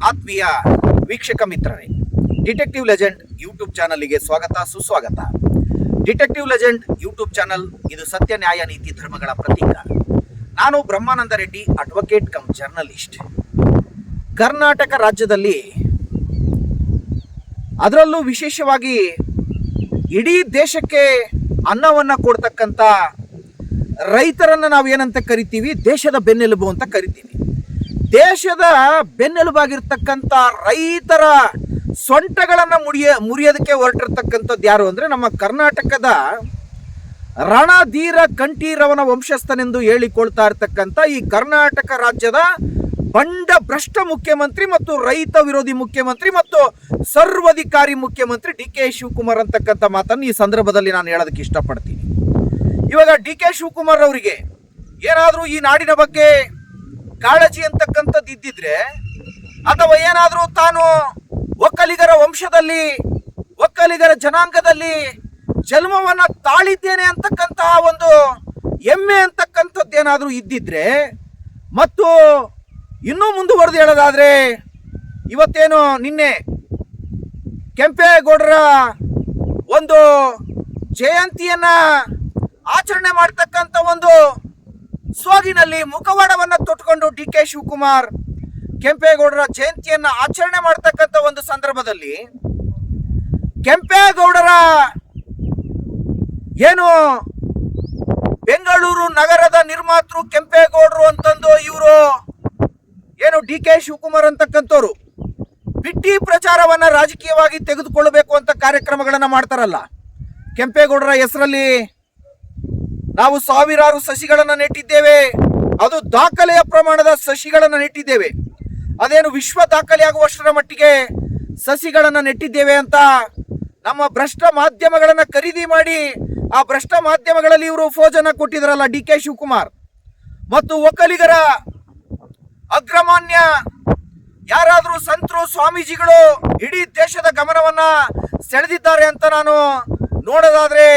ಆತ್ಮೀಯ ವೀಕ್ಷಕ ಮಿತ್ರರೇ, ಡಿಟೆಕ್ಟಿವ್ ಲೆಜೆಂಡ್ ಯೂಟ್ಯೂಬ್ ಚಾನಲ್ಗೆ ಸ್ವಾಗತ ಸುಸ್ವಾಗತ. ಡಿಟೆಕ್ಟಿವ್ ಲೆಜೆಂಡ್ ಯೂಟ್ಯೂಬ್ ಚಾನಲ್ ಇದು ಸತ್ಯ, ನ್ಯಾಯ, ನೀತಿ, ಧರ್ಮಗಳ ಪ್ರತೀಕ. ನಾನು Brahmananda Reddy, advocate cum journalist. Karnataka ರಾಜ್ಯದಲ್ಲಿ, ಅದರಲ್ಲೂ ವಿಶೇಷವಾಗಿ ಇಡೀ ದೇಶಕ್ಕೆ ಅನ್ನವನ್ನು ಕೊಡ್ತಕ್ಕಂಥ ರೈತರನ್ನು ನಾವು ಏನಂತ ಕರಿತೀವಿ, ದೇಶದ ಬೆನ್ನೆಲುಬು ಅಂತ ಕರಿತೀವಿ. ದೇಶದ ಬೆನ್ನೆಲುಬಾಗಿರ್ತಕ್ಕಂಥ ರೈತರ ಸೊಂಟಗಳನ್ನು ಮುರಿಯೋದಕ್ಕೆ ಹೊರಟಿರ್ತಕ್ಕಂಥದ್ದು ಯಾರು ಅಂದರೆ ನಮ್ಮ ಕರ್ನಾಟಕದ ರಣಧೀರ ಕಂಠೀರವನ ವಂಶಸ್ಥನೆಂದು ಹೇಳಿಕೊಳ್ತಾ ಇರ್ತಕ್ಕಂಥ ಈ ಕರ್ನಾಟಕ ರಾಜ್ಯದ ಬಂಡ ಭ್ರಷ್ಟ ಮುಖ್ಯಮಂತ್ರಿ ಮತ್ತು ರೈತ ವಿರೋಧಿ ಮುಖ್ಯಮಂತ್ರಿ ಮತ್ತು ಸರ್ವಾಧಿಕಾರಿ ಮುಖ್ಯಮಂತ್ರಿ ಡಿ ಕೆ ಶಿವಕುಮಾರ್ ಅಂತಕ್ಕಂಥ ಮಾತನ್ನು ಈ ಸಂದರ್ಭದಲ್ಲಿ ನಾನು ಹೇಳೋದಕ್ಕೆ ಇಷ್ಟಪಡ್ತೀನಿ. ಇವಾಗ ಡಿ ಕೆ ಶಿವಕುಮಾರ್ ಅವರಿಗೆ ಏನಾದರೂ ಈ ನಾಡಿನ ಬಗ್ಗೆ ಕಾಳಜಿ ಅಂತಕ್ಕಂಥದ್ದು ಇದ್ದಿದ್ರೆ, ಅಥವಾ ಏನಾದರೂ ತಾನು ಒಕ್ಕಲಿಗರ ವಂಶದಲ್ಲಿ, ಒಕ್ಕಲಿಗರ ಜನಾಂಗದಲ್ಲಿ ಜನ್ಮವನ್ನು ತಾಳಿದ್ದೇನೆ ಅಂತಕ್ಕಂತಹ ಒಂದು ಹೆಮ್ಮೆ ಅಂತಕ್ಕಂಥದ್ದು ಏನಾದರೂ ಇದ್ದಿದ್ರೆ, ಮತ್ತು ಇನ್ನೂ ಮುಂದುವರೆದು ಹೇಳೋದಾದ್ರೆ, ಇವತ್ತೇನು ನಿನ್ನೆ ಕೆಂಪೇಗೌಡರ ಒಂದು ಜಯಂತಿಯನ್ನ ಆಚರಣೆ ಮಾಡ್ತಕ್ಕಂಥ ಒಂದು ಸೋಗಿನಲ್ಲಿ ಮುಖವಾಡವನ್ನು ತೊಟ್ಟುಕೊಂಡು ಡಿ ಕೆ ಶಿವಕುಮಾರ್ ಕೆಂಪೇಗೌಡರ ಜಯಂತಿಯನ್ನ ಆಚರಣೆ ಮಾಡ್ತಕ್ಕಂಥ ಒಂದು ಸಂದರ್ಭದಲ್ಲಿ ಕೆಂಪೇಗೌಡರ ಏನು ಬೆಂಗಳೂರು ನಗರದ ನಿರ್ಮಾತೃ ಕೆಂಪೇಗೌಡರು ಅಂತಂದು ಇವರು ಏನು ಡಿ ಕೆ ಶಿವಕುಮಾರ್ ಅಂತಕ್ಕಂಥವ್ರು ಬಿಟ್ಟಿ ಪ್ರಚಾರವನ್ನ ರಾಜಕೀಯವಾಗಿ ತೆಗೆದುಕೊಳ್ಳಬೇಕು ಅಂತ ಕಾರ್ಯಕ್ರಮಗಳನ್ನ ಮಾಡ್ತಾರಲ್ಲ. ಕೆಂಪೇಗೌಡರ ಹೆಸರಲ್ಲಿ ನಾವು ಸಾವಿರಾರು ಸಸಿಗಳನ್ನು ನೆಟ್ಟಿದ್ದೇವೆ, ಅದು ದಾಖಲೆಯ ಪ್ರಮಾಣದ ಸಸಿಗಳನ್ನು ನೆಟ್ಟಿದ್ದೇವೆ, ಅದೇನು ವಿಶ್ವ ದಾಖಲೆ ಆಗುವಷ್ಟರ ಮಟ್ಟಿಗೆ ಸಸಿಗಳನ್ನು ನೆಟ್ಟಿದ್ದೇವೆ ಅಂತ ನಮ್ಮ ಭ್ರಷ್ಟ ಮಾಧ್ಯಮಗಳನ್ನು ಖರೀದಿ ಮಾಡಿ ಆ ಭ್ರಷ್ಟ ಮಾಧ್ಯಮಗಳಲ್ಲಿ ಇವರು ಫೋಜನ್ನ ಕೊಟ್ಟಿದ್ರಲ್ಲ ಡಿ ಕೆ ಶಿವಕುಮಾರ್. ಮತ್ತು ಒಕ್ಕಲಿಗರ ಅಗ್ರಮಾನ್ಯ ಯಾರಾದರೂ ಸಂತರು ಸ್ವಾಮೀಜಿಗಳು ಇಡೀ ದೇಶದ ಗಮನವನ್ನ ಸೆಳೆದಿದ್ದಾರೆ ಅಂತ ನಾನು ನೋಡೋದಾದ್ರೆ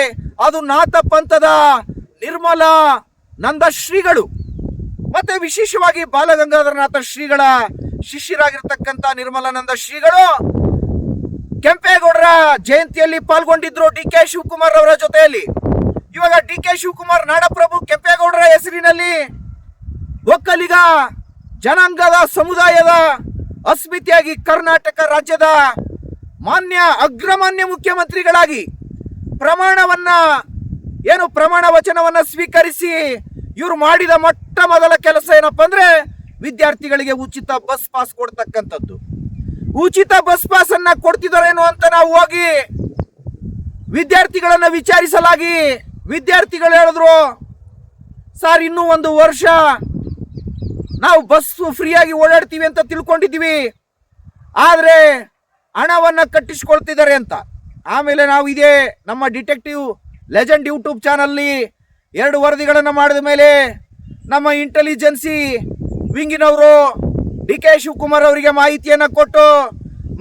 ಅದು ನಾಥ ಪಂಥದ ನಿರ್ಮಲ ನಂದ ಶ್ರೀಗಳು, ಮತ್ತೆ ವಿಶೇಷವಾಗಿ ಬಾಲಗಂಗಾಧರನಾಥ ಶ್ರೀಗಳ ಶಿಷ್ಯರಾಗಿರ್ತಕ್ಕಂಥ ನಿರ್ಮಲಾನಂದ ಶ್ರೀಗಳು ಕೆಂಪೇಗೌಡರ ಜಯಂತಿಯಲ್ಲಿ ಪಾಲ್ಗೊಂಡಿದ್ರು ಡಿ ಕೆ ಶಿವಕುಮಾರ್ ಅವರ ಜೊತೆಯಲ್ಲಿ. ಇವಾಗ ಡಿ ಕೆ ಶಿವಕುಮಾರ್ ನಾಡಪ್ರಭು ಕೆಂಪೇಗೌಡರ ಹೆಸರಿನಲ್ಲಿ ಒಕ್ಕಲಿಗ ಜನಾಂಗದ ಸಮುದಾಯದ ಅಸ್ಮಿತೆಯಾಗಿ ಕರ್ನಾಟಕ ರಾಜ್ಯದ ಅಗ್ರಮಾನ್ಯ ಮುಖ್ಯಮಂತ್ರಿಗಳಾಗಿ ಪ್ರಮಾಣ ವಚನವನ್ನ ಸ್ವೀಕರಿಸಿ ಇವರು ಮಾಡಿದ ಮೊಟ್ಟ ಮೊದಲ ಕೆಲಸ ಏನಪ್ಪಾ ಅಂದ್ರೆ ವಿದ್ಯಾರ್ಥಿಗಳಿಗೆ ಉಚಿತ ಬಸ್ ಪಾಸ್ ಕೊಡ್ತಕ್ಕಂಥದ್ದು. ಉಚಿತ ಬಸ್ ಪಾಸ್ ಅನ್ನ ಕೊಡ್ತಿದಾರೇನು ಅಂತ ನಾವು ಹೋಗಿ ವಿದ್ಯಾರ್ಥಿಗಳನ್ನ ವಿಚಾರಿಸಲಾಗಿ ವಿದ್ಯಾರ್ಥಿಗಳು ಹೇಳಿದ್ರು, ಸರ್ ಇನ್ನೂ 1 ವರ್ಷ ನಾವು ಬಸ್ ಫ್ರೀಯಾಗಿ ಓಡಾಡ್ತೀವಿ ಅಂತ ತಿಳ್ಕೊಂಡಿದ್ದೀವಿ, ಆದ್ರೆ ಹಣವನ್ನ ಕಟ್ಟಿಸ್ಕೊಳ್ತಿದ್ದಾರೆ ಅಂತ. ಆಮೇಲೆ ನಾವು ಇದೇ ನಮ್ಮ ಡಿಟೆಕ್ಟಿವ್ ಲೆಜೆಂಡ್ ಯೂಟ್ಯೂಬ್ ಚಾನಲ್ಲಿ 2 ವರದಿಗಳನ್ನು ಮಾಡಿದ ಮೇಲೆ ನಮ್ಮ ಇಂಟೆಲಿಜೆನ್ಸಿ ವಿಂಗಿನವರು ಡಿ ಕೆ ಶಿವಕುಮಾರ್ ಅವರಿಗೆ ಮಾಹಿತಿಯನ್ನು ಕೊಟ್ಟು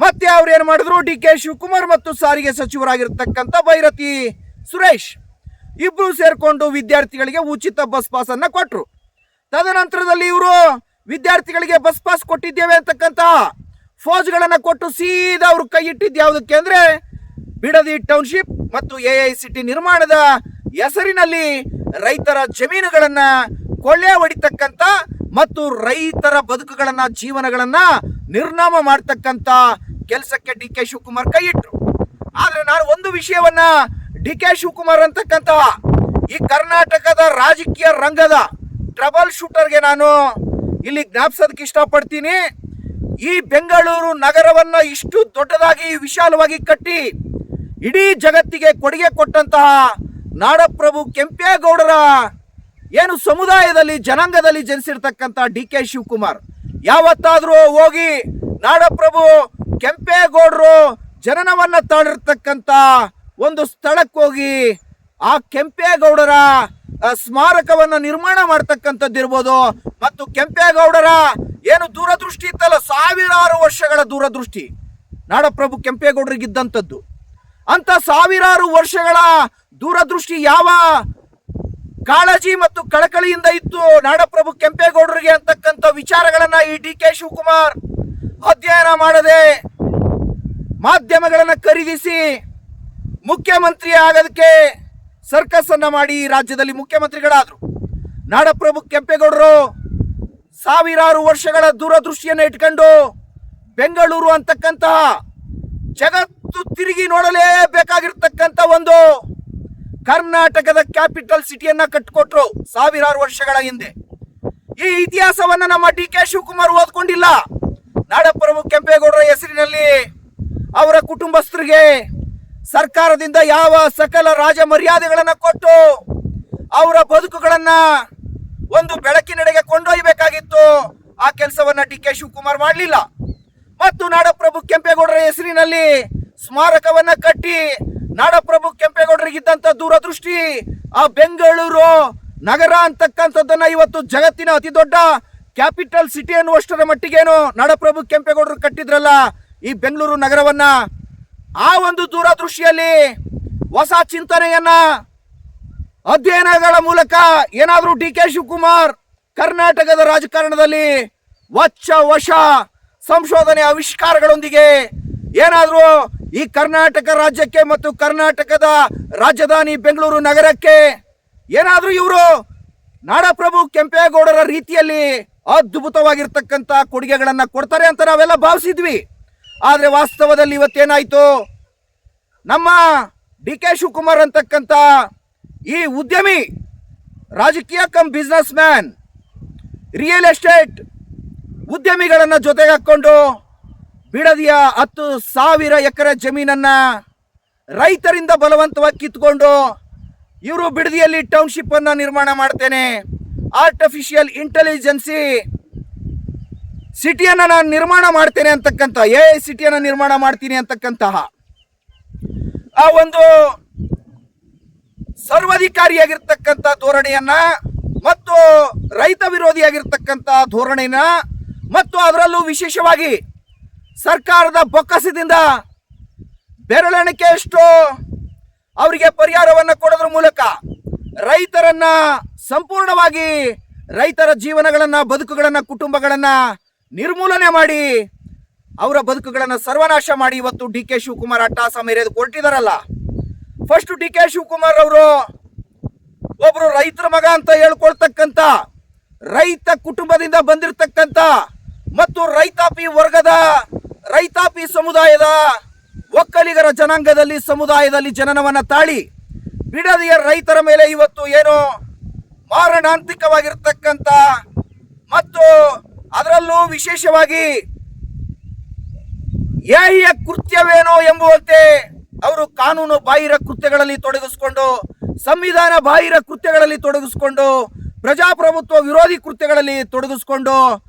ಮತ್ತೆ ಅವ್ರು ಏನು ಮಾಡಿದ್ರು, ಡಿ ಕೆ ಶಿವಕುಮಾರ್ ಮತ್ತು ಸಾರಿಗೆ ಸಚಿವರಾಗಿರ್ತಕ್ಕಂಥ ಭೈರತಿ ಸುರೇಶ್ ಇಬ್ರು ಸೇರ್ಕೊಂಡು ವಿದ್ಯಾರ್ಥಿಗಳಿಗೆ ಉಚಿತ ಬಸ್ ಪಾಸ್ ಅನ್ನ ಕೊಟ್ರು. ತದನಂತರದಲ್ಲಿ ಇವರು ವಿದ್ಯಾರ್ಥಿಗಳಿಗೆ ಬಸ್ ಪಾಸ್ ಕೊಟ್ಟಿದ್ದೇವೆ ಅಂತಕ್ಕಂಥ ಫೋಜ್ಗಳನ್ನು ಕೊಟ್ಟು ಸೀದಾ ಅವರು ಕೈ ಇಟ್ಟಿದ್ದು ಯಾವುದಕ್ಕೆ ಅಂದ್ರೆ ಬಿಡದಿ ಟೌನ್ಶಿಪ್ ಮತ್ತು AICT ನಿರ್ಮಾಣದ ಹೆಸರಿನಲ್ಲಿ ರೈತರ ಜಮೀನುಗಳನ್ನ ಕೊಳ್ಳೆ ಹೊಡಿತಕ್ಕಂಥ ಮತ್ತು ರೈತರ ಬದುಕುಗಳನ್ನ ಜೀವನಗಳನ್ನ ನಿರ್ನಾಮ ಮಾಡ್ತಕ್ಕಂಥ ಕೆಲಸಕ್ಕೆ ಡಿ ಕೆ ಶಿವಕುಮಾರ್ ಕೈ ಇಟ್ರು. ಆದ್ರೆ ನಾನು ಒಂದು ವಿಷಯವನ್ನ ಡಿ ಕೆ ಶಿವಕುಮಾರ್ ಅಂತಕ್ಕಂಥ ಈ ಕರ್ನಾಟಕದ ರಾಜಕೀಯ ರಂಗದ ಟ್ರಬಲ್ ಶೂಟರ್ಗೆ ನಾನು ಇಲ್ಲಿ ಜ್ಞಾಪಿಸೋದಕ್ಕೆ ಇಷ್ಟಪಡ್ತೀನಿ. ಈ ಬೆಂಗಳೂರು ನಗರವನ್ನ ಇಷ್ಟು ದೊಡ್ಡದಾಗಿ ವಿಶಾಲವಾಗಿ ಕಟ್ಟಿ ಇಡೀ ಜಗತ್ತಿಗೆ ಕೊಡುಗೆ ಕೊಟ್ಟಂತಹ ನಾಡಪ್ರಭು ಕೆಂಪೇಗೌಡರ ಏನು ಸಮುದಾಯದಲ್ಲಿ ಜನಾಂಗದಲ್ಲಿ ಜನಿಸಿರ್ತಕ್ಕಂಥ ಡಿ ಕೆ ಶಿವಕುಮಾರ್ ಯಾವತ್ತಾದ್ರೂ ಹೋಗಿ ನಾಡಪ್ರಭು ಕೆಂಪೇಗೌಡರು ಜನನವನ್ನ ತಾಳಿರ್ತಕ್ಕಂಥ ಒಂದು ಸ್ಥಳಕ್ಕೆ ಹೋಗಿ ಆ ಕೆಂಪೇಗೌಡರ ಸ್ಮಾರಕವನ್ನ ನಿರ್ಮಾಣ ಮಾಡ್ತಕ್ಕಂಥದ್ದು ಇರ್ಬೋದು, ಮತ್ತು ಕೆಂಪೇಗೌಡರ ಏನು ದೂರದೃಷ್ಟಿ ಇತ್ತಲ್ಲ, ಸಾವಿರಾರು ವರ್ಷಗಳ ದೂರದೃಷ್ಟಿ ನಾಡಪ್ರಭು ಕೆಂಪೇಗೌಡರಿಗಿದ್ದಂಥದ್ದು. ಅಂತ ಸಾವಿರಾರು ವರ್ಷಗಳ ದೂರದೃಷ್ಟಿ ಯಾವ ಕಾಳಜಿ ಮತ್ತು ಕಳಕಳಿಯಿಂದ ಇತ್ತು ನಾಡಪ್ರಭು ಕೆಂಪೇಗೌಡರಿಗೆ ಅಂತಕ್ಕಂಥ ವಿಚಾರಗಳನ್ನ ಈ ಡಿ ಕೆ ಶಿವಕುಮಾರ್ ಅಧ್ಯಯನ ಮಾಡದೆ ಮಾಧ್ಯಮಗಳನ್ನು ಖರೀದಿಸಿ ಮುಖ್ಯಮಂತ್ರಿ ಆಗೋದಕ್ಕೆ ಸರ್ಕಸ್ ಅನ್ನ ಮಾಡಿ ರಾಜ್ಯದಲ್ಲಿ ಮುಖ್ಯಮಂತ್ರಿಗಳಾದ್ರು. ನಾಡಪ್ರಭು ಕೆಂಪೇಗೌಡರು ಸಾವಿರಾರು ವರ್ಷಗಳ ದೂರದೃಷ್ಟಿಯನ್ನು ಇಟ್ಕೊಂಡು ಬೆಂಗಳೂರು ಅಂತಕ್ಕಂತಹ ಜಗತ್ತು ತಿರುಗಿ ನೋಡಲೇಬೇಕಾಗಿರ್ತಕ್ಕಂಥ ಒಂದು ಕರ್ನಾಟಕದ ಕ್ಯಾಪಿಟಲ್ ಸಿಟಿಯನ್ನ ಕಟ್ಟಿಕೊಟ್ರು ಸಾವಿರಾರು ವರ್ಷಗಳ ಹಿಂದೆ. ಈ ಇತಿಹಾಸವನ್ನ ನಮ್ಮ ಡಿ.ಕೆ. ಶಿವಕುಮಾರ್ ಓದ್ಕೊಂಡಿಲ್ಲ. ನಾಡಪ್ರಭು ಕೆಂಪೇಗೌಡರ ಹೆಸರಿನಲ್ಲಿ ಅವರ ಕುಟುಂಬಸ್ಥರಿಗೆ ಸರ್ಕಾರದಿಂದ ಯಾವ ಸಕಲ ರಾಜ ಮರ್ಯಾದೆಗಳನ್ನ ಕೊಟ್ಟು ಅವರ ಬದುಕುಗಳನ್ನ ಒಂದು ಬೆಳಕಿನೆಡೆಗೆ ಕೊಂಡೊಯ್ಯಬೇಕಾಗಿತ್ತು. ಆ ಕೆಲಸವನ್ನ ಡಿ.ಕೆ. ಶಿವಕುಮಾರ್ ಮಾಡಲಿಲ್ಲ. ಮತ್ತು ನಾಡಪ್ರಭು ಕೆಂಪೇಗೌಡರ ಹೆಸರಿನಲ್ಲಿ ಸ್ಮಾರಕವನ್ನ ಕಟ್ಟಿ ನಾಡಪ್ರಭು ಕೆಂಪೇಗೌಡರಿಗಿದ್ದಂತ ದೂರದೃಷ್ಟಿ ಆ ಬೆಂಗಳೂರು ನಗರ ಅಂತಕ್ಕಂಥದ್ದನ್ನ ಇವತ್ತು ಜಗತ್ತಿನ ಅತಿ ದೊಡ್ಡ ಕ್ಯಾಪಿಟಲ್ ಸಿಟಿ ಅನ್ನುವಷ್ಟರ ಮಟ್ಟಿಗೇನು ನಾಡಪ್ರಭು ಕೆಂಪೇಗೌಡರು ಕಟ್ಟಿದ್ರಲ್ಲ ಈ ಬೆಂಗಳೂರು ನಗರವನ್ನ, ಆ ಒಂದು ದೂರದೃಷ್ಟಿಯಲ್ಲಿ ಹೊಸ ಚಿಂತನೆಯನ್ನ ಅಧ್ಯಯನಗಳ ಮೂಲಕ ಏನಾದರೂ ಡಿ.ಕೆ. ಶಿವಕುಮಾರ್ ಕರ್ನಾಟಕದ ರಾಜಕಾರಣದಲ್ಲಿ ವಶ ಸಂಶೋಧನೆ ಆವಿಷ್ಕಾರಗಳೊಂದಿಗೆ ಏನಾದರೂ ಈ ಕರ್ನಾಟಕ ರಾಜ್ಯಕ್ಕೆ ಮತ್ತು ಕರ್ನಾಟಕದ ರಾಜಧಾನಿ ಬೆಂಗಳೂರು ನಗರಕ್ಕೆ ಏನಾದರೂ ಇವರು ನಾಡಪ್ರಭು ಕೆಂಪೇಗೌಡರ ರೀತಿಯಲ್ಲಿ ಅದ್ಭುತವಾಗಿರ್ತಕ್ಕಂಥ ಕೊಡುಗೆಗಳನ್ನ ಕೊಡ್ತಾರೆ ಅಂತ ನಾವೆಲ್ಲ ಭಾವಿಸಿದ್ವಿ. ಆದರೆ ವಾಸ್ತವದಲ್ಲಿ ಇವತ್ತೇನಾಯ್ತು, ನಮ್ಮ ಡಿ.ಕೆ. ಶಿವಕುಮಾರ್ ಅಂತಕ್ಕಂಥ ಈ ಉದ್ಯಮಿ, ರಾಜಕೀಯ cum business man, real estate ಉದ್ಯಮಿಗಳನ್ನ ಜೊತೆಗೆ ಹಾಕೊಂಡು ಬಿಡದಿಯ 10,000 ಎಕರೆ ಜಮೀನನ್ನ ರೈತರಿಂದ ಬಲವಂತವಾಗಿ ಕಿತ್ಕೊಂಡು ಇವರು ಬಿಡದಿಯಲ್ಲಿ ಟೌನ್ಶಿಪ್ ಅನ್ನ ನಿರ್ಮಾಣ ಮಾಡ್ತೇನೆ, ಆರ್ಟಿಫಿಷಿಯಲ್ ಇಂಟೆಲಿಜೆನ್ಸಿ ಸಿಟಿಯನ್ನ ನಾನು ನಿರ್ಮಾಣ ಮಾಡ್ತೇನೆ ಅಂತಕ್ಕಂಥ AI ಸಿಟಿಯನ್ನ ನಿರ್ಮಾಣ ಮಾಡ್ತೀನಿ ಅಂತಕ್ಕಂತಹ ಆ ಒಂದು ಸರ್ವಾಧಿಕಾರಿಯಾಗಿರ್ತಕ್ಕಂಥ ಧೋರಣೆಯನ್ನ ಮತ್ತು ರೈತ ವಿರೋಧಿಯಾಗಿರ್ತಕ್ಕಂಥ ಧೋರಣೆಯನ್ನ ಮತ್ತು ಅದರಲ್ಲೂ ವಿಶೇಷವಾಗಿ ಸರ್ಕಾರದ ಬೊಕ್ಕಸದಿಂದ ಬೆರಳೆಣಿಕೆಯಷ್ಟು ಅವರಿಗೆ ಪರಿಹಾರವನ್ನು ಕೊಡೋದ್ರ ಮೂಲಕ ರೈತರನ್ನ ಸಂಪೂರ್ಣವಾಗಿ ರೈತರ ಜೀವನಗಳನ್ನ, ಬದುಕುಗಳನ್ನ, ಕುಟುಂಬಗಳನ್ನ ನಿರ್ಮೂಲನೆ ಮಾಡಿ ಅವರ ಬದುಕುಗಳನ್ನ ಸರ್ವನಾಶ ಮಾಡಿ ಇವತ್ತು ಡಿ.ಕೆ. ಶಿವಕುಮಾರ್ ಅಟ್ಟಹಾಸ ಮೆರೆದು ಕೊಟ್ಟಿದಾರಲ್ಲ. ಫಸ್ಟ್ ಡಿ.ಕೆ. ಶಿವಕುಮಾರ್ ಅವರು ಒಬ್ರು ರೈತರ ಮಗ ಅಂತ ಹೇಳ್ಕೊಳ್ತಕ್ಕಂಥ, ರೈತ ಕುಟುಂಬದಿಂದ ಬಂದಿರತಕ್ಕಂಥ ಮತ್ತು ರೈತಾಪಿ ವರ್ಗದ, ರೈತಾಪಿ ಸಮುದಾಯದ, ಒಕ್ಕಲಿಗರ ಜನಾಂಗದಲ್ಲಿ ಸಮುದಾಯದಲ್ಲಿ ಜನನವನ್ನ ತಾಳಿ ಬಿಡದಿಯ ರೈತರ ಮೇಲೆ ಇವತ್ತು ಏನು ಮಾರಣಾಂತಿಕವಾಗಿರ್ತಕ್ಕಂಥ ಮತ್ತು ಅದರಲ್ಲೂ ವಿಶೇಷವಾಗಿ ಏಹಿಯ ಕೃತ್ಯವೇನೋ ಎಂಬುವಂತೆ ಅವರು ಕಾನೂನು ಬಾಹಿರ ಕೃತ್ಯಗಳಲ್ಲಿ ತೊಡಗಿಸಿಕೊಂಡು, ಸಂವಿಧಾನ ಬಾಹಿರ ಕೃತ್ಯಗಳಲ್ಲಿ ತೊಡಗಿಸಿಕೊಂಡು, ಪ್ರಜಾಪ್ರಭುತ್ವ ವಿರೋಧಿ ಕೃತ್ಯಗಳಲ್ಲಿ ತೊಡಗಿಸಿಕೊಂಡು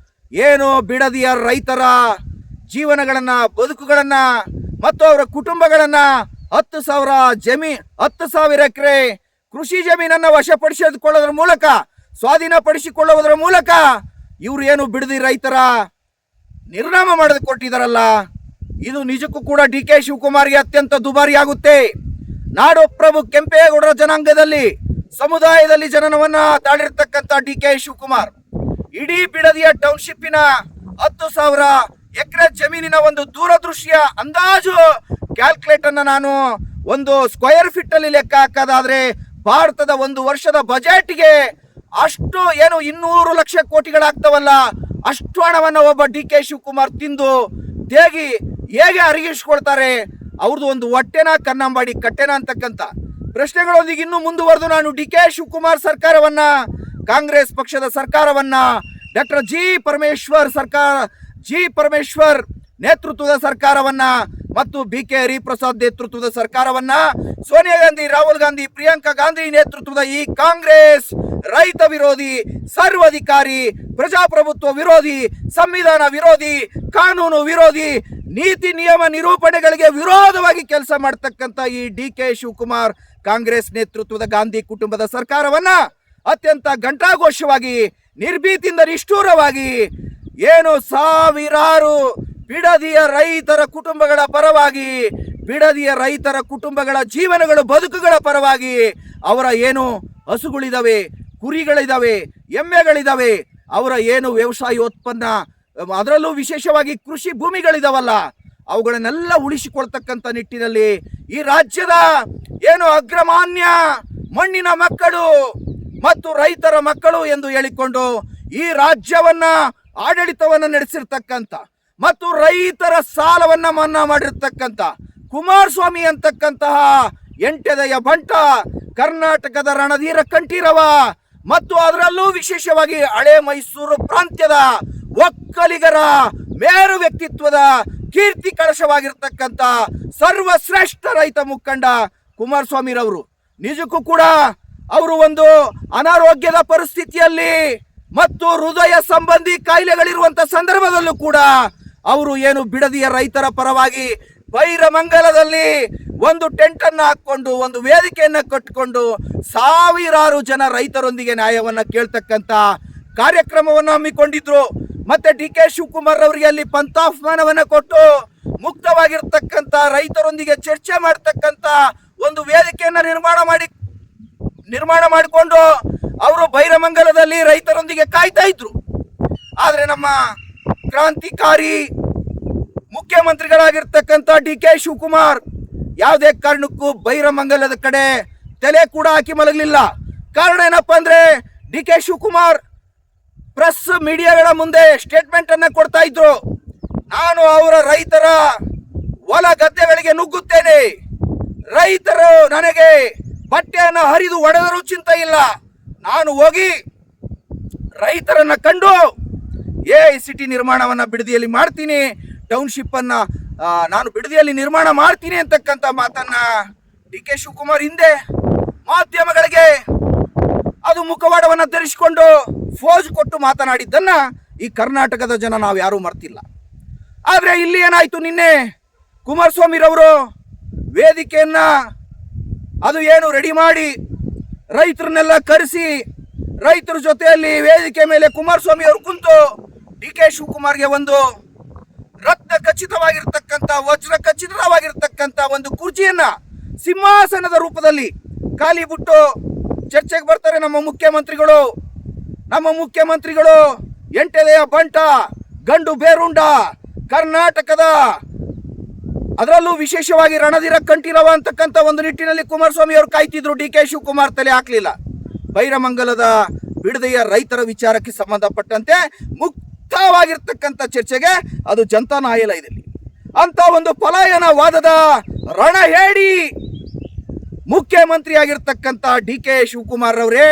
ಏನು ಬಿಡದಿಯ ರೈತರ ಜೀವನಗಳನ್ನ, ಬದುಕುಗಳನ್ನ ಮತ್ತು ಅವರ ಕುಟುಂಬಗಳನ್ನ 10,000 ಎಕರೆ ಕೃಷಿ ಜಮೀನನ್ನ ವಶಪಡಿಸಿಕೊಳ್ಳೋದ್ರ ಮೂಲಕ, ಸ್ವಾಧೀನಪಡಿಸಿಕೊಳ್ಳುವುದರ ಮೂಲಕ ಇವರು ಏನು ಬಿಡದಿ ರೈತರ ನಿರ್ನಾಮ ಮಾಡದು ಕೊಟ್ಟಿದ್ದಾರಲ್ಲ, ಇದು ನಿಜಕ್ಕೂ ಕೂಡ ಡಿ.ಕೆ. ಶಿವಕುಮಾರ್ಗೆ ಅತ್ಯಂತ ದುಬಾರಿ ಆಗುತ್ತೆ. ನಾಡಪ್ರಭು ಕೆಂಪೇಗೌಡರ ಜನಾಂಗದಲ್ಲಿ, ಸಮುದಾಯದಲ್ಲಿ ಜನನವನ್ನ ತಾಳಿರ್ತಕ್ಕಂಥ ಡಿ.ಕೆ. ಶಿವಕುಮಾರ್ ಇಡೀ ಬಿಡದಿಯ ಟೌನ್ಶಿಪ್ಪಿನ 10,000 ಎಕರೆ ಜಮೀನಿನ ಒಂದು ದೂರದೃಷ್ಟಿಯ ಅಂದಾಜು ಕ್ಯಾಲ್ಕುಲೇಟ್ ಅನ್ನ ನಾನು ಒಂದು ಸ್ಕ್ವೇರ್ ಫೀಟ್ ಅಲ್ಲಿ ಲೆಕ್ಕ ಹಾಕೋದಾದ್ರೆ ಭಾರತದ ಒಂದು ವರ್ಷದ ಬಜೆಟ್ಗೆ ಅಷ್ಟು ಏನು 200 ಲಕ್ಷ ಕೋಟಿಗಳಾಗ್ತವಲ್ಲ, ಅಷ್ಟು ಹಣವನ್ನು ಒಬ್ಬ ಡಿ.ಕೆ. ಶಿವಕುಮಾರ್ ತಿಂದು ಹೇಗೆ ಅರಗಿಸ್ಕೊಳ್ತಾರೆ? ಅವ್ರದ್ದು ಒಂದು ಹೊಟ್ಟೆನ ಕನ್ನಂಬಾಡಿ ಕಟ್ಟೆನ ಅಂತಕ್ಕಂಥ ಪ್ರಶ್ನೆಗಳೊಂದಿಗೆ ಇನ್ನೂ ಮುಂದುವರೆದು ನಾನು ಡಿ.ಕೆ. ಶಿವಕುಮಾರ್ ಸರ್ಕಾರವನ್ನ, ಕಾಂಗ್ರೆಸ್ ಪಕ್ಷದ ಸರ್ಕಾರವನ್ನ, ಡಾಕ್ಟರ್ ಜಿ ಪರಮೇಶ್ವರ್ ನೇತೃತ್ವದ ಸರ್ಕಾರವನ್ನ ಮತ್ತು ಬಿ.ಕೆ. ಹರಿಪ್ರಸಾದ್ ನೇತೃತ್ವದ ಸರ್ಕಾರವನ್ನ, ಸೋನಿಯಾ ಗಾಂಧಿ, ರಾಹುಲ್ ಗಾಂಧಿ, ಪ್ರಿಯಾಂಕಾ ಗಾಂಧಿ ನೇತೃತ್ವದ ಈ ಕಾಂಗ್ರೆಸ್ ರೈತ ವಿರೋಧಿ, ಸರ್ವಾಧಿಕಾರಿ, ಪ್ರಜಾಪ್ರಭುತ್ವ ವಿರೋಧಿ, ಸಂವಿಧಾನ ವಿರೋಧಿ, ಕಾನೂನು ವಿರೋಧಿ, ನೀತಿ ನಿಯಮ ನಿರೂಪಣೆಗಳಿಗೆ ವಿರೋಧವಾಗಿ ಕೆಲಸ ಮಾಡತಕ್ಕಂಥ ಈ ಡಿ.ಕೆ. ಶಿವಕುಮಾರ್ ಕಾಂಗ್ರೆಸ್ ನೇತೃತ್ವದ ಗಾಂಧಿ ಕುಟುಂಬದ ಸರ್ಕಾರವನ್ನ ಅತ್ಯಂತ ಘಂಟಾಘೋಷವಾಗಿ, ನಿರ್ಭೀತಿಯಿಂದ ನಿಷ್ಠೂರವಾಗಿ ಏನು ಸಾವಿರಾರು ಬಿಡದಿಯ ರೈತರ ಕುಟುಂಬಗಳ ಪರವಾಗಿ, ಬಿಡದಿಯ ರೈತರ ಕುಟುಂಬಗಳ ಜೀವನಗಳು, ಬದುಕುಗಳ ಪರವಾಗಿ ಅವರ ಏನು ಹಸುಗಳಿದಾವೆ, ಕುರಿಗಳಿದಾವೆ, ಎಮ್ಮೆಗಳಿದಾವೆ, ಅವರ ಏನು ವ್ಯವಸಾಯೋತ್ಪನ್ನ ಅದರಲ್ಲೂ ವಿಶೇಷವಾಗಿ ಕೃಷಿ ಭೂಮಿಗಳಿದಾವಲ್ಲ, ಅವುಗಳನ್ನೆಲ್ಲ ಉಳಿಸಿಕೊಳ್ತಕ್ಕಂಥ ನಿಟ್ಟಿನಲ್ಲಿ ಈ ರಾಜ್ಯದ ಏನು ಅಗ್ರಮಾನ್ಯ ಮಣ್ಣಿನ ಮಕ್ಕಳು ಮತ್ತು ರೈತರ ಮಕ್ಕಳು ಎಂದು ಹೇಳಿಕೊಂಡು ಈ ರಾಜ್ಯವನ್ನ ಆಡಳಿತವನ್ನ ನಡೆಸಿರ್ತಕ್ಕಂಥ ಮತ್ತು ರೈತರ ಸಾಲವನ್ನ ಮನ್ನಾ ಮಾಡಿರ್ತಕ್ಕಂಥ ಕುಮಾರಸ್ವಾಮಿ ಅಂತಕ್ಕಂತಹ ಎಂಟೆದೆಯ ಬಂಟ ಕರ್ನಾಟಕದ ರಣಧೀರ ಕಂಠೀರವ ಮತ್ತು ಅದರಲ್ಲೂ ವಿಶೇಷವಾಗಿ ಹಳೆ ಮೈಸೂರು ಪ್ರಾಂತ್ಯದ ಒಕ್ಕಲಿಗರ ಮೇರು ವ್ಯಕ್ತಿತ್ವದ ಕೀರ್ತಿ ಕಳಶವಾಗಿರ್ತಕ್ಕಂಥ ಸರ್ವಶ್ರೇಷ್ಠ ರೈತ ಮುಖಂಡ ಕುಮಾರಸ್ವಾಮಿರವರು ನಿಜಕ್ಕೂ ಕೂಡ ಅವರು ಒಂದು ಅನಾರೋಗ್ಯದ ಪರಿಸ್ಥಿತಿಯಲ್ಲಿ ಮತ್ತು ಹೃದಯ ಸಂಬಂಧಿ ಕಾಯಿಲೆಗಳಿರುವಂತ ಸಂದರ್ಭದಲ್ಲೂ ಕೂಡ ಅವರು ಏನು ಬಿಡದಿಯ ರೈತರ ಪರವಾಗಿ ಬೈರಮಂಗಲದಲ್ಲಿ ಒಂದು ಟೆಂಟ್ ಅನ್ನ ಹಾಕೊಂಡು ಒಂದು ವೇದಿಕೆಯನ್ನ ಕಟ್ಟಿಕೊಂಡು ಸಾವಿರಾರು ಜನ ರೈತರೊಂದಿಗೆ ನ್ಯಾಯವನ್ನ ಕೇಳ್ತಕ್ಕಂತ ಕಾರ್ಯಕ್ರಮವನ್ನು ಹಮ್ಮಿಕೊಂಡಿದ್ರು. ಮತ್ತೆ ಡಿ.ಕೆ. ಶಿವಕುಮಾರ್ ಅವರಿಗೆ ಅಲ್ಲಿ ಪಂಥಾಹ್ವಾನವನ್ನ ಕೊಟ್ಟು ಮುಕ್ತವಾಗಿರ್ತಕ್ಕಂಥ ರೈತರೊಂದಿಗೆ ಚರ್ಚೆ ಮಾಡ್ತಕ್ಕಂಥ ಒಂದು ವೇದಿಕೆಯನ್ನ ನಿರ್ಮಾಣ ಮಾಡಿಕೊಂಡು ಅವರು ಬೈರಮಂಗಲದಲ್ಲಿ ರೈತರೊಂದಿಗೆ ಕಾಯ್ತಾ ಇದ್ರು. ಆದ್ರೆ ನಮ್ಮ ಕ್ರಾಂತಿಕಾರಿ ಮುಖ್ಯಮಂತ್ರಿಗಳಾಗಿರ್ತಕ್ಕಂಥ ಡಿ.ಕೆ. ಶಿವಕುಮಾರ್ ಯಾವುದೇ ಕಾರಣಕ್ಕೂ ಬೈರಮಂಗಲದ ಕಡೆ ತಲೆ ಕೂಡ ಹಾಕಿ ಮಲಗಲಿಲ್ಲ. ಕಾರಣ ಏನಪ್ಪಾ ಅಂದ್ರೆ ಡಿ.ಕೆ. ಶಿವಕುಮಾರ್ ಪ್ರೆಸ್ ಮೀಡಿಯಾಗಳ ಮುಂದೆ ಸ್ಟೇಟ್ಮೆಂಟ್ ಅನ್ನ ಕೊಡ್ತಾ ಇದ್ರು. ನಾನು ಅವರ ರೈತರ ಹೊಲ ಗದ್ದೆಗಳಿಗೆ ನುಗ್ಗುತ್ತೇನೆ, ರೈತರು ನನಗೆ ಬಟ್ಟೆಯನ್ನು ಹರಿದು ಒಡೆದರೂ ಚಿಂತೆ ಇಲ್ಲ, ನಾನು ಹೋಗಿ ರೈತರನ್ನ ಕಂಡು ಸಿಟಿ ನಿರ್ಮಾಣವನ್ನ ಬಿಡದಿಯಲ್ಲಿ ಮಾಡ್ತೀನಿ, ಟೌನ್ಶಿಪ್ ಅನ್ನ ನಾನು ಬಿಡದಿಯಲ್ಲಿ ನಿರ್ಮಾಣ ಮಾಡ್ತೀನಿ ಅಂತಕ್ಕಂಥ ಮಾತನ್ನ ಡಿ.ಕೆ. ಶಿವಕುಮಾರ್ ಹಿಂದೆ ಮಾಧ್ಯಮಗಳಿಗೆ ಅದು ಮುಖವಾಡವನ್ನ ಧರಿಸಿಕೊಂಡು ಫೋಜ್ ಕೊಟ್ಟು ಮಾತನಾಡಿದ್ದನ್ನ ಈ ಕರ್ನಾಟಕದ ಜನ ನಾವು ಯಾರೂ ಮರ್ತಿಲ್ಲ. ಆದ್ರೆ ಇಲ್ಲಿ ಏನಾಯ್ತು, ನಿನ್ನೆ ಕುಮಾರಸ್ವಾಮಿರವರು ವೇದಿಕೆಯನ್ನ ಅದು ಏನು ರೆಡಿ ಮಾಡಿ ರೈತರನ್ನೆಲ್ಲ ಕರೆಸಿ ರೈತರ ಜೊತೆಯಲ್ಲಿ ವೇದಿಕೆ ಮೇಲೆ ಕುಮಾರಸ್ವಾಮಿ ಅವರು ಕುಂತು ಡಿ.ಕೆ. ಶಿವಕುಮಾರ್ಗೆ ಒಂದು ರತ್ನ ಖಚಿತವಾಗಿರ್ತಕ್ಕಂಥ ವಜ್ರ ಖಚಿತವಾಗಿರ್ತಕ್ಕಂಥ ಒಂದು ಕುರ್ಚಿಯನ್ನ ಸಿಂಹಾಸನದ ರೂಪದಲ್ಲಿ ಖಾಲಿ ಬಿಟ್ಟು ಚರ್ಚೆಗೆ ಬರ್ತಾರೆ. ನಮ್ಮ ಮುಖ್ಯಮಂತ್ರಿಗಳು ಎಂಟೆದೆಯ ಬಂಟ ಗಂಡು ಬೇರುಂಡ ಕರ್ನಾಟಕದ ಅದರಲ್ಲೂ ವಿಶೇಷವಾಗಿ ರಣಧೀರ ಕಂಠೀರವ ಅಂತಕ್ಕಂಥ ಒಂದು ನಿಟ್ಟಿನಲ್ಲಿ ಕುಮಾರಸ್ವಾಮಿ ಅವರು ಕಾಯ್ತಿದ್ರು. ಡಿ.ಕೆ. ಶಿವಕುಮಾರ್ ತಲೆ ಹಾಕ್ಲಿಲ್ಲ. ಬೈರಮಂಗಲದ ಬಿಡದೆಯ ರೈತರ ವಿಚಾರಕ್ಕೆ ಸಂಬಂಧಪಟ್ಟಂತೆ ಮುಕ್ತವಾಗಿರ್ತಕ್ಕಂಥ ಚರ್ಚೆಗೆ ಅದು ಜನತಾ ನ್ಯಾಯಾಲಯದಲ್ಲಿ ಅಂತ ಒಂದು ಪಲಾಯನವಾದದ ರಣ ಹೇಳಿ ಮುಖ್ಯಮಂತ್ರಿ ಆಗಿರ್ತಕ್ಕಂಥ ಡಿ.ಕೆ. ಶಿವಕುಮಾರ್ ಅವರೇ,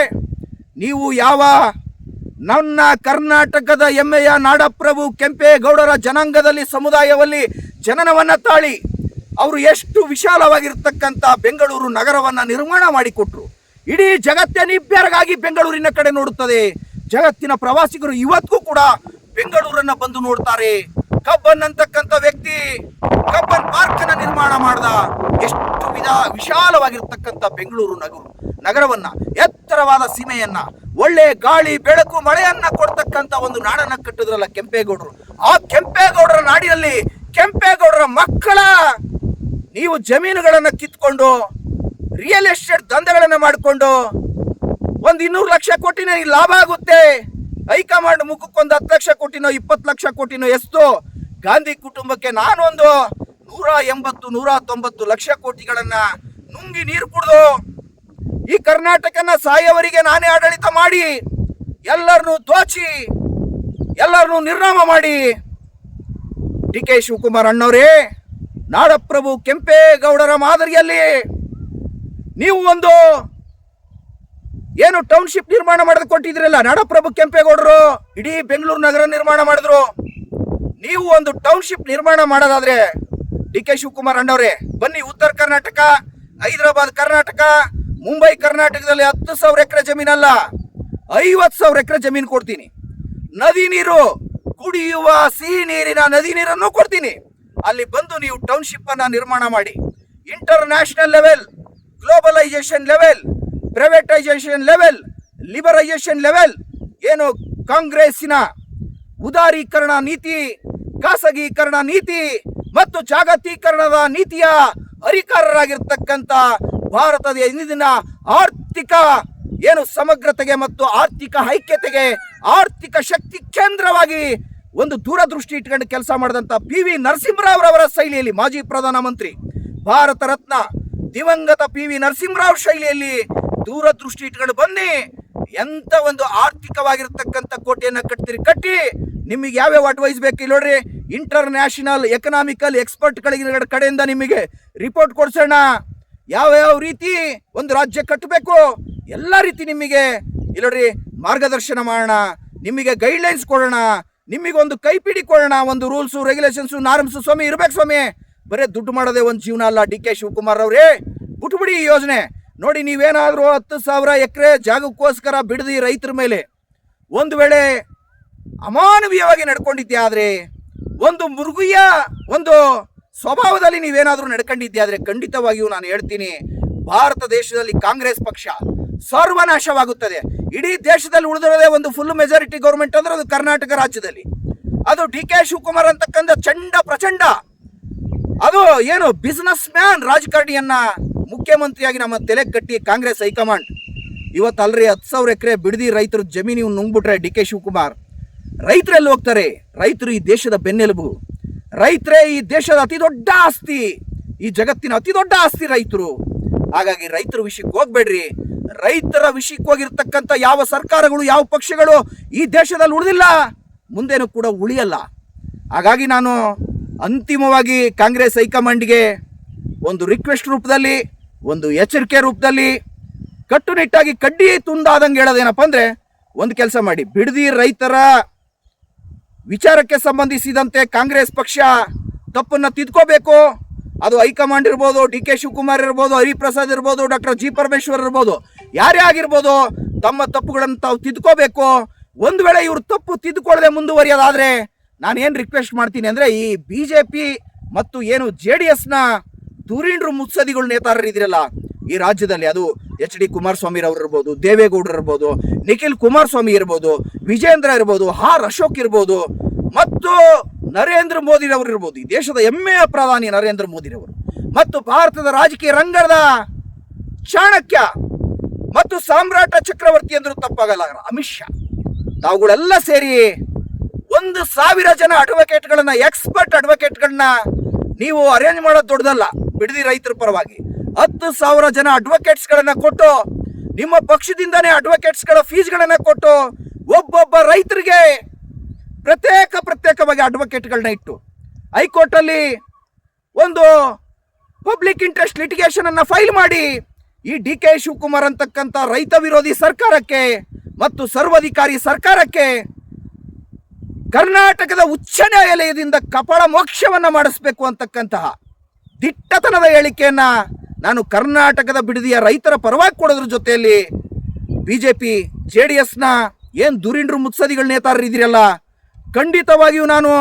ನೀವು ಯಾವ ನನ್ನ ಕರ್ನಾಟಕದ ಹೆಮ್ಮೆಯ ನಾಡಪ್ರಭು ಕೆಂಪೇಗೌಡರ ಜನಾಂಗದಲ್ಲಿ ಸಮುದಾಯದಲ್ಲಿ ಜನನವನ್ನ ತಾಳಿ ಅವರು ಎಷ್ಟು ವಿಶಾಲವಾಗಿರ್ತಕ್ಕಂಥ ಬೆಂಗಳೂರು ನಗರವನ್ನ ನಿರ್ಮಾಣ ಮಾಡಿಕೊಟ್ರು. ಇಡೀ ಜಗತ್ತೇ ನಿಬ್ಬೆರಗಾಗಿ ಬೆಂಗಳೂರಿನ ಕಡೆ ನೋಡುತ್ತದೆ. ಜಗತ್ತಿನ ಪ್ರವಾಸಿಗರು ಇವತ್ತಿಗೂ ಕೂಡ ಬೆಂಗಳೂರನ್ನ ಬಂದು ನೋಡ್ತಾರೆ. ಕಬ್ಬನ್ ಅಂತಕ್ಕಂಥ ವ್ಯಕ್ತಿ ಕಬ್ಬನ್ ಪಾರ್ಕ್ ಅನ್ನ ನಿರ್ಮಾಣ ಮಾಡ್ದ. ಎಷ್ಟು ವಿಶಾಲವಾಗಿರ್ತಕ್ಕಂಥ ಬೆಂಗಳೂರು ನಗರವನ್ನ ಎತ್ತರವಾದ ಸೀಮೆಯನ್ನ ಒಳ್ಳೆ ಗಾಳಿ ಬೆಳಕು ಮಳೆಯನ್ನ ಕೊಡ್ತಕ್ಕಂಥ ಒಂದು ನಾಡನ್ನ ಕಟ್ಟಿದ್ರಲ್ಲ ಕೆಂಪೇಗೌಡರು. ಆ ಕೆಂಪೇಗೌಡರ ನಾಡಿನಲ್ಲಿ ಕೆಂಪೇಗೌಡರ ಮಕ್ಕಳ ನೀವು ಜಮೀನುಗಳನ್ನ ಕಿತ್ಕೊಂಡು ರಿಯಲ್ ಎಸ್ಟೇಟ್ ದಂಧೆಗಳನ್ನ ಮಾಡಿಕೊಂಡು ಒಂದು 200 ಲಕ್ಷ ಕೋಟಿನ ಲಾಭ ಆಗುತ್ತೆ. ಹೈಕಮಾಂಡ್ ಮುಖಕ್ಕೊಂದು 10 ಲಕ್ಷ ಕೋಟಿನೋ 20 ಲಕ್ಷ ಕೋಟಿನೋ ಎಷ್ಟು ಗಾಂಧಿ ಕುಟುಂಬಕ್ಕೆ ನಾನೊಂದು 180-190 ಲಕ್ಷ ಕೋಟಿಗಳನ್ನ ನುಂಗಿ ನೀರು ಕುಡಿದು ಈ ಕರ್ನಾಟಕನ ಸಾಯವರಿಗೆ ನಾನೇ ಆಡಳಿತ ಮಾಡಿ ಎಲ್ಲರನ್ನೂ ದೋಚಿ ಎಲ್ಲರನ್ನೂ ನಿರ್ನಾಮ ಮಾಡಿ ಡಿ.ಕೆ. ಶಿವಕುಮಾರ್ ಅಣ್ಣವರೇ, ನಾಡಪ್ರಭು ಕೆಂಪೇಗೌಡರ ಮಾದರಿಯಲ್ಲಿ ನೀವು ಒಂದು ಏನು ಟೌನ್ಶಿಪ್ ನಿರ್ಮಾಣ ಮಾಡೋದು ಕೊಟ್ಟಿದ್ರಲ್ಲ, ನಾಡಪ್ರಭು ಕೆಂಪೇಗೌಡರು ಇಡೀ ಬೆಂಗಳೂರು ನಗರ ನಿರ್ಮಾಣ ಮಾಡಿದ್ರು. ನೀವು ಒಂದು ಟೌನ್ಶಿಪ್ ನಿರ್ಮಾಣ ಮಾಡೋದಾದ್ರೆ ಡಿ.ಕೆ. ಶಿವಕುಮಾರ್ ಅಣ್ಣವರೇ, ಬನ್ನಿ ಉತ್ತರ ಕರ್ನಾಟಕ, ಹೈದರಾಬಾದ್ ಕರ್ನಾಟಕ, ಮುಂಬೈ ಕರ್ನಾಟಕದಲ್ಲಿ 10,000 ಎಕರೆ ಜಮೀನಲ್ಲ 50,000 ಎಕರೆ ಜಮೀನು ಕೊಡ್ತೀನಿ. ನದಿ ನೀರು, ಕುಡಿಯುವ ಸಿಹಿ ನೀರಿನ ನದಿ ನೀರನ್ನು ಕೊಡ್ತೀನಿ. ಅಲ್ಲಿ ಬಂದು ನೀವು ಟೌನ್ಶಿಪ್ ಅನ್ನ ನಿರ್ಮಾಣ ಮಾಡಿ. International level, globalisation level, privatisation level, liberalisation level, ಏನು ಕಾಂಗ್ರೆಸ್ಸಿನ ಉದಾರೀಕರಣ ನೀತಿ, ಖಾಸಗೀಕರಣ ನೀತಿ ಮತ್ತು ಜಾಗತೀಕರಣದ ನೀತಿಯ ಹರಿಕಾರರಾಗಿರ್ತಕ್ಕಂಥ ಭಾರತದ ಇಂದಿನ ಆರ್ಥಿಕ ಏನು ಸಮಗ್ರತೆಗೆ ಮತ್ತು ಆರ್ಥಿಕ ಐಕ್ಯತೆಗೆ ಆರ್ಥಿಕ ಶಕ್ತಿ ಕೇಂದ್ರವಾಗಿ ಒಂದು ದೂರದೃಷ್ಟಿ ಇಟ್ಕೊಂಡು ಕೆಲಸ ಮಾಡಿದಂಥ PV ನರಸಿಂಹರಾವ್ ಅವರ ಶೈಲಿಯಲ್ಲಿ, ಮಾಜಿ ಪ್ರಧಾನಮಂತ್ರಿ ಭಾರತ ರತ್ನ ದಿವಂಗತ PV ನರಸಿಂಹರಾವ್ ಶೈಲಿಯಲ್ಲಿ ದೂರದೃಷ್ಟಿ ಇಟ್ಕೊಂಡು ಬನ್ನಿ, ಎಂತ ಒಂದು ಆರ್ಥಿಕವಾಗಿರ್ತಕ್ಕಂಥ ಕೋಟೆಯನ್ನ ಕಟ್ಟಿ ನಿಮಗೆ ಯಾವ್ಯಾವ ಅಡ್ವೈಸ್ ಬೇಕು ನೋಡ್ರಿ, ಇಂಟರ್ನ್ಯಾಷನಲ್ ಎಕನಾಮಿಕಲ್ ಎಕ್ಸ್ಪರ್ಟ್ಗಳ ಕಡೆಯಿಂದ ನಿಮಗೆ ರಿಪೋರ್ಟ್ ಕೊಡ್ಸೋಣ. ಯಾವ ರೀತಿ ಒಂದು ರಾಜ್ಯ ಕಟ್ಟಬೇಕು ಎಲ್ಲ ರೀತಿ ನಿಮಗೆ ಇಲ್ಲೋಡ್ರಿ ಮಾರ್ಗದರ್ಶನ ಮಾಡೋಣ, ನಿಮಗೆ ಗೈಡ್ಲೈನ್ಸ್ ಕೊಡೋಣ, ನಿಮಗೆ ಒಂದು ಕೈಪಿಡಿ ಕೊಡೋಣ, ಒಂದು ರೂಲ್ಸು ರೆಗ್ಯುಲೇಷನ್ಸು ನಾರ್ಮ್ಸು ಸ್ವಾಮಿ ಇರ್ಬೇಕು ಸ್ವಾಮಿ. ಬರೇ ದುಡ್ಡು ಮಾಡೋದೇ ಒಂದು ಜೀವನ ಅಲ್ಲ. DK ಶಿವಕುಮಾರ್ ಅವರೇ, ಬಿಟ್ಬಿಡಿ ಈ ಯೋಜನೆ. ನೋಡಿ, ನೀವೇನಾದರೂ 10,000 ಎಕರೆ ಜಾಗಕ್ಕೋಸ್ಕರ ಬಿಡದಿ ರೈತರ ಮೇಲೆ ಒಂದು ವೇಳೆ ಅಮಾನವೀಯವಾಗಿ ನಡ್ಕೊಂಡಿದ್ದೆ ಆದರೆ, ಒಂದು ಮೃಗೀಯ ಒಂದು ಸ್ವಭಾವದಲ್ಲಿ ನೀವೇನಾದರೂ ನಡ್ಕೊಂಡಿದ್ದೆ ಆದರೆ, ಖಂಡಿತವಾಗಿಯೂ ನಾನು ಹೇಳ್ತೀನಿ, ಭಾರತ ದೇಶದಲ್ಲಿ ಕಾಂಗ್ರೆಸ್ ಪಕ್ಷ ಸರ್ವನಾಶವಾಗುತ್ತದೆ. ಇಡೀ ದೇಶದಲ್ಲಿ ಉಳಿದಿರೋದೇ ಒಂದು ಫುಲ್ ಮೆಜಾರಿಟಿ ಗೌರ್ಮೆಂಟ್ ಅಂದ್ರೆ ಅದು ಕರ್ನಾಟಕ ರಾಜ್ಯದಲ್ಲಿ. ಅದು DK ಶಿವಕುಮಾರ್ ಅಂತಕ್ಕಂಥ ಚಂಡ ಪ್ರಚಂಡ, ಅದು ಏನು ಬಿಸಿನೆಸ್ ಮ್ಯಾನ್ ರಾಜಕಾರಣಿಯನ್ನ ಮುಖ್ಯಮಂತ್ರಿಯಾಗಿ ನಮ್ಮ ತಲೆ ಕಟ್ಟಿ ಕಾಂಗ್ರೆಸ್ ಹೈಕಮಾಂಡ್ ಇವತ್ತಲ್ರಿ 10,000 ಎಕರೆ ಬಿಡದಿ ರೈತರ ಜಮೀನು ನುಂಗ್ಬಿಟ್ರೆ DK ಶಿವಕುಮಾರ್, ರೈತರೆಲ್ಲಿ ಹೋಗ್ತಾರೆ? ರೈತರು ಈ ದೇಶದ ಬೆನ್ನೆಲುಬು, ರೈತರೇ ಈ ದೇಶದ ಅತಿ ದೊಡ್ಡ ಆಸ್ತಿ, ಈ ಜಗತ್ತಿನ ಅತಿ ದೊಡ್ಡ ಆಸ್ತಿ ರೈತರು. ಹಾಗಾಗಿ ರೈತರ ವಿಷಯಕ್ಕೆ ಹೋಗ್ಬೇಡ್ರಿ. ರೈತರ ವಿಷಯಕ್ಕೆ ಹೋಗಿರ್ತಕ್ಕಂಥ ಯಾವ ಸರ್ಕಾರಗಳು ಯಾವ ಪಕ್ಷಗಳು ಈ ದೇಶದಲ್ಲಿ ಉಳಿದಿಲ್ಲ, ಮುಂದೇನೂ ಕೂಡ ಉಳಿಯಲ್ಲ. ಹಾಗಾಗಿ ನಾನು ಅಂತಿಮವಾಗಿ ಕಾಂಗ್ರೆಸ್ ಹೈಕಮಾಂಡ್ಗೆ ಒಂದು ರಿಕ್ವೆಸ್ಟ್ ರೂಪದಲ್ಲಿ, ಒಂದು ಎಚ್ಚರಿಕೆ ರೂಪದಲ್ಲಿ, ಕಟ್ಟುನಿಟ್ಟಾಗಿ ಕಡ್ಡಿ ತುಂಡಾದಂಗೆ ಹೇಳೋದೇನಪ್ಪ ಅಂದರೆ, ಒಂದು ಕೆಲಸ ಮಾಡಿ, ಬಿಡದಿ ರೈತರ ವಿಚಾರಕ್ಕೆ ಸಂಬಂಧಿಸಿದಂತೆ ಕಾಂಗ್ರೆಸ್ ಪಕ್ಷ ತಪ್ಪನ್ನು ತಿದ್ಕೋಬೇಕು. ಅದು ಹೈಕಮಾಂಡ್ ಇರ್ಬೋದು, DK ಶಿವಕುಮಾರ್ ಇರ್ಬೋದು, ಹರಿಪ್ರಸಾದ್ ಇರ್ಬೋದು, ಡಾಕ್ಟರ್ G ಪರಮೇಶ್ವರ್ ಇರ್ಬೋದು, ಯಾರೇ ಆಗಿರ್ಬೋದು, ತಮ್ಮ ತಪ್ಪುಗಳನ್ನು ತಾವು ತಿದ್ಕೋಬೇಕು. ಒಂದು ವೇಳೆ ಇವರು ತಪ್ಪು ತಿದ್ದುಕೊಳ್ಳದೆ ಮುಂದುವರಿಯೋದಾದರೆ ನಾನೇನು ರಿಕ್ವೆಸ್ಟ್ ಮಾಡ್ತೀನಿ ಅಂದರೆ, ಈ BJP ಮತ್ತು ಏನು JDSನ ಧುರೀಣರು ಮುತ್ಸದಿಗಳು ನೇತಾರರು ಇದ್ರಲ್ಲ ಈ ರಾಜ್ಯದಲ್ಲಿ, ಅದು HD ಕುಮಾರಸ್ವಾಮಿ ಅವರು ಇರ್ಬೋದು, ದೇವೇಗೌಡರು ಇರ್ಬೋದು, ನಿಖಿಲ್ ಕುಮಾರಸ್ವಾಮಿ ಇರ್ಬೋದು, ವಿಜೇಂದ್ರ ಇರ್ಬೋದು, ಅಶೋಕ್ ಇರ್ಬೋದು, ಮತ್ತು ನರೇಂದ್ರ ಮೋದಿರವರು ಇರ್ಬೋದು, ಈ ದೇಶದ ಹೆಮ್ಮೆಯ ಪ್ರಧಾನಿ ನರೇಂದ್ರ ಮೋದಿರವರು, ಮತ್ತು ಭಾರತದ ರಾಜಕೀಯ ರಂಗದ ಚಾಣಕ್ಯ ಮತ್ತು ಸಾಮ್ರಾಟ ಚಕ್ರವರ್ತಿ ಅಂದ್ರೂ ತಪ್ಪಾಗಲ್ಲ ಅಮಿತ್ ಶಾ, ತಾವುಗಳೆಲ್ಲ ಸೇರಿ 1,000 ಜನ ಅಡ್ವೊಕೇಟ್ಗಳನ್ನ, ಎಕ್ಸ್ಪರ್ಟ್ ಅಡ್ವೊಕೇಟ್ಗಳನ್ನ ನೀವು ಅರೇಂಜ್ ಮಾಡೋದು ದೊಡ್ಡದಲ್ಲ. ಬಿಡದಿ ರೈತರ ಪರವಾಗಿ 10,000 ಜನ ಅಡ್ವೊಕೇಟ್ಸ್ಗಳನ್ನ ಕೊಟ್ಟು, ನಿಮ್ಮ ಪಕ್ಷದಿಂದನೇ ಅಡ್ವೊಕೇಟ್ಸ್ಗಳ ಫೀಸ್ಗಳನ್ನ ಕೊಟ್ಟು, ಒಬ್ಬೊಬ್ಬ ರೈತರಿಗೆ ಪ್ರತ್ಯೇಕವಾಗಿ ಅಡ್ವೊಕೇಟ್ಗಳನ್ನ ಇಟ್ಟು ಹೈಕೋರ್ಟಲ್ಲಿ ಒಂದು ಪಬ್ಲಿಕ್ ಇಂಟ್ರೆಸ್ಟ್ ಲಿಟಿಗೇಷನ್ ಅನ್ನ ಫೈಲ್ ಮಾಡಿ, ಈ DK ಶಿವಕುಮಾರ್ ಅಂತಕ್ಕಂಥ ರೈತ ವಿರೋಧಿ ಸರ್ಕಾರಕ್ಕೆ ಮತ್ತು ಸರ್ವಾಧಿಕಾರಿ ಸರ್ಕಾರಕ್ಕೆ ಕರ್ನಾಟಕದ ಉಚ್ಚ ನ್ಯಾಯಾಲಯದಿಂದ ಕಪಾಳ ಮೋಕ್ಷವನ್ನ ಮಾಡಿಸಬೇಕು ಅಂತಕ್ಕಂತಹ ದಿಟ್ಟತನದ ಹೇಳಿಕೆಯನ್ನ ನಾನು ಕರ್ನಾಟಕದ ಬಿಡದಿಯ ರೈತರ ಪರವಾಗಿ ಕೊಡೋದ್ರ ಜೊತೆಯಲ್ಲಿ BJP JDSನ ಏನು ಧುರೀಣರು ಮುತ್ಸದಿಗಳ ನೇತಾರರು ಇದಿರಲ್ಲ, ಖಂಡಿತವಾಗಿಯೂ ನಾನು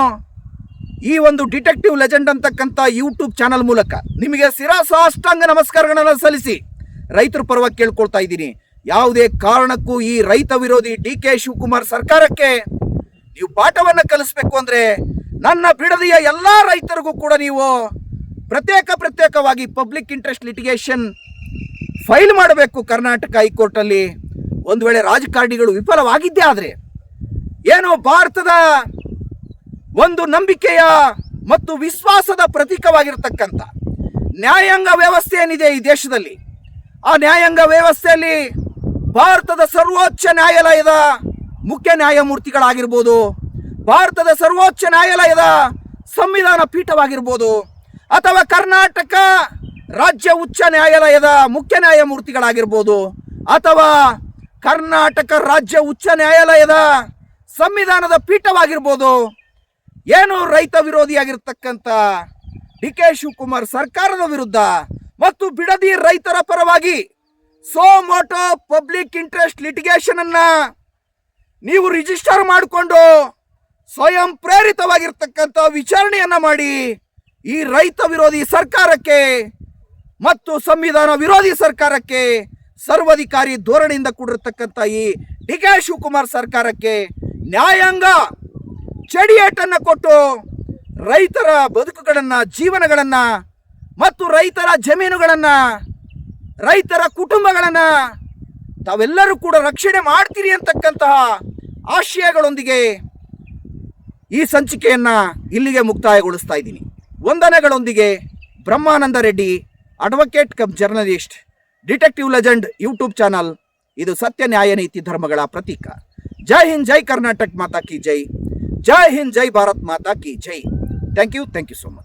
ಈ ಒಂದು ಡಿಟೆಕ್ಟಿವ್ ಲೆಜೆಂಡ್ ಅಂತಕ್ಕಂಥ ಯೂಟ್ಯೂಬ್ ಚಾನಲ್ ಮೂಲಕ ನಿಮಗೆ ಶಿರಸಾಷ್ಟಾಂಗ ನಮಸ್ಕಾರಗಳನ್ನು ಸಲ್ಲಿಸಿ ರೈತರ ಪರವಾಗಿ ಕೇಳ್ಕೊಳ್ತಾ ಇದ್ದೀನಿ. ಯಾವುದೇ ಕಾರಣಕ್ಕೂ ಈ ರೈತ ವಿರೋಧಿ DK ಶಿವಕುಮಾರ್ ಸರ್ಕಾರಕ್ಕೆ ನೀವು ಪಾಠವನ್ನು ಕಲಿಸ್ಬೇಕು ಅಂದರೆ ನನ್ನ ಬಿಡದಿಯ ಎಲ್ಲ ರೈತರಿಗೂ ಕೂಡ ನೀವು ಪ್ರತ್ಯೇಕವಾಗಿ ಪಬ್ಲಿಕ್ ಇಂಟ್ರೆಸ್ಟ್ ಲಿಟಿಗೇಷನ್ ಫೈಲ್ ಮಾಡಬೇಕು ಕರ್ನಾಟಕ ಹೈಕೋರ್ಟಲ್ಲಿ. ಒಂದು ವೇಳೆ ರಾಜಕಾರಣಿಗಳು ವಿಫಲವಾಗಿದ್ದೇ ಆದರೆ, ಏನು ಭಾರತದ ಒಂದು ನಂಬಿಕೆಯ ಮತ್ತು ವಿಶ್ವಾಸದ ಪ್ರತೀಕವಾಗಿರ್ತಕ್ಕಂಥ ನ್ಯಾಯಾಂಗ ವ್ಯವಸ್ಥೆ ಏನಿದೆ ಈ ದೇಶದಲ್ಲಿ, ಆ ನ್ಯಾಯಾಂಗ ವ್ಯವಸ್ಥೆಯಲ್ಲಿ ಭಾರತದ ಸರ್ವೋಚ್ಚ ನ್ಯಾಯಾಲಯದ ಮುಖ್ಯ ನ್ಯಾಯಮೂರ್ತಿಗಳಾಗಿರ್ಬೋದು, ಭಾರತದ ಸರ್ವೋಚ್ಚ ನ್ಯಾಯಾಲಯದ ಸಂವಿಧಾನ ಪೀಠವಾಗಿರ್ಬೋದು, ಅಥವಾ ಕರ್ನಾಟಕ ರಾಜ್ಯ ಉಚ್ಚ ನ್ಯಾಯಾಲಯದ ಮುಖ್ಯ ನ್ಯಾಯಮೂರ್ತಿಗಳಾಗಿರ್ಬೋದು, ಅಥವಾ ಕರ್ನಾಟಕ ರಾಜ್ಯ ಉಚ್ಚ ನ್ಯಾಯಾಲಯದ ಸಂವಿಧಾನದ ಪೀಠವಾಗಿರ್ಬೋದು, ಏನು ರೈತ ವಿರೋಧಿಯಾಗಿರ್ತಕ್ಕಂಥ DK ಶಿವಕುಮಾರ್ ಸರ್ಕಾರದ ವಿರುದ್ಧ ಮತ್ತು ಬಿಡದಿ ರೈತರ ಪರವಾಗಿ suo motu public interest litigation ಅನ್ನ ನೀವು ರಿಜಿಸ್ಟರ್ ಮಾಡಿಕೊಂಡು ಸ್ವಯಂ ಪ್ರೇರಿತವಾಗಿರ್ತಕ್ಕಂಥ ವಿಚಾರಣೆಯನ್ನ ಮಾಡಿ ಈ ರೈತ ವಿರೋಧಿ ಸರ್ಕಾರಕ್ಕೆ ಮತ್ತು ಸಂವಿಧಾನ ವಿರೋಧಿ ಸರ್ಕಾರಕ್ಕೆ, ಸರ್ವಾಧಿಕಾರಿ ಧೋರಣೆಯಿಂದ ಕೂಡಿರ್ತಕ್ಕಂಥ ಈ DK ಶಿವಕುಮಾರ್ ಸರ್ಕಾರಕ್ಕೆ ನ್ಯಾಯಾಂಗ ಚಡಿಯೇಟನ್ನು ಕೊಟ್ಟು ರೈತರ ಬದುಕುಗಳನ್ನು, ಜೀವನಗಳನ್ನು ಮತ್ತು ರೈತರ ಜಮೀನುಗಳನ್ನು, ರೈತರ ಕುಟುಂಬಗಳನ್ನು ತಾವೆಲ್ಲರೂ ಕೂಡ ರಕ್ಷಣೆ ಮಾಡ್ತೀರಿ ಅಂತಕ್ಕಂತಹ ಆಶಯಗಳೊಂದಿಗೆ ಈ ಸಂಚಿಕೆಯನ್ನ ಇಲ್ಲಿಗೆ ಮುಕ್ತಾಯಗೊಳಿಸ್ತಾ ಇದ್ದೀನಿ. ವಂದನೆಗಳೊಂದಿಗೆ Brahmananda Reddy, advocate cum journalist, detective legend YouTube channel. ಇದು ಸತ್ಯ, ನ್ಯಾಯ, ನೀತಿ, ಧರ್ಮಗಳ ಪ್ರತೀಕ. ಜೈ ಹಿಂದ್, ಜೈ ಕರ್ನಾಟಕ ಮಾತಾ ಕಿ ಜೈ. ಜೈ ಹಿಂದ್, ಜೈ ಭಾರತ್ ಮಾತಾ ಕಿ ಜೈ. Thank you so much.